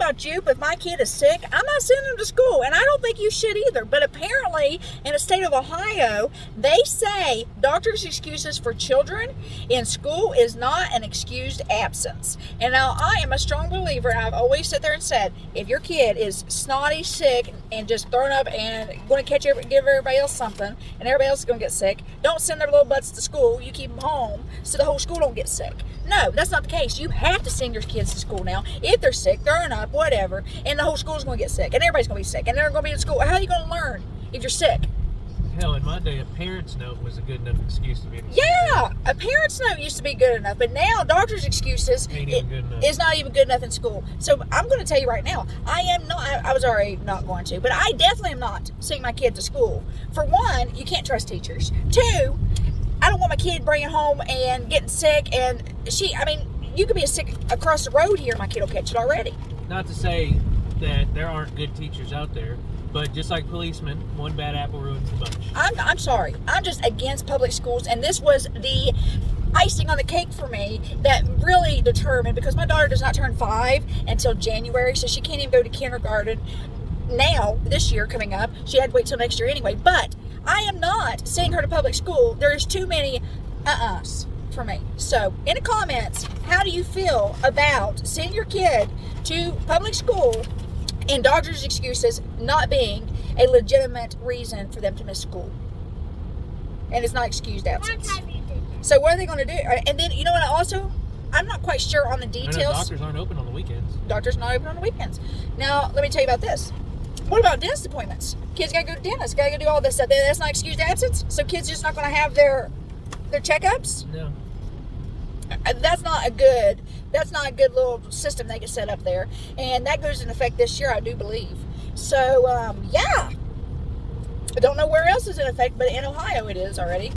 about you, but if my kid is sick, I'm not sending them to school, and I don't think you should either. But apparently, in the state of Ohio, they say doctors' excuses for children in school is not an excused absence. And now I am a strong believer, and I've always sat there and said, if your kid is snotty, sick, and just thrown up and going to give everybody else something, and everybody else is going to get sick, don't send their little butts to school. You keep them home so the whole school don't get sick. No, that's not the case. You have to send your kids to school now. If they're sick, throwing up, whatever, and the whole school's going to get sick, and everybody's going to be sick, and they're going to be in school. How are you going to learn if you're sick? Hell, in my day, a parent's note was a good enough excuse to be in Yeah, a parent's note used to be good enough, but now doctors' excuses is not even good enough in school. So I'm going to tell you right now, I was already not going to, but I definitely am not sending my kid to school. For one, you can't trust teachers. Two, I don't want my kid bringing home and getting sick, and you could be sick across the road here, my kid will catch it already. Not to say that there aren't good teachers out there, but just like policemen, one bad apple ruins the bunch. I'm sorry. I'm just against public schools, and this was the icing on the cake for me that really determined, because my daughter does not turn 5 until January, so she can't even go to kindergarten now, this year coming up. She had to wait till next year anyway, but I am not sending her to public school. There is too many uh-uhs for me. So, in the comments, how do you feel about sending your kid to public school and doctors' excuses not being a legitimate reason for them to miss school? And it's not excused absence. So what are they going to do? And then, you know what, also, I'm not quite sure on the details. Doctors aren't open on the weekends. Doctors not open on the weekends. Now, let me tell you about this. What about dentist appointments? Kids got to go to dentists, got to go do all this stuff. That's not excused absence? So kids just not going to have their checkups? No. That's not a good little system they can set up there. And that goes in effect this year, I do believe. So, yeah. I don't know where else is in effect, but in Ohio it is already.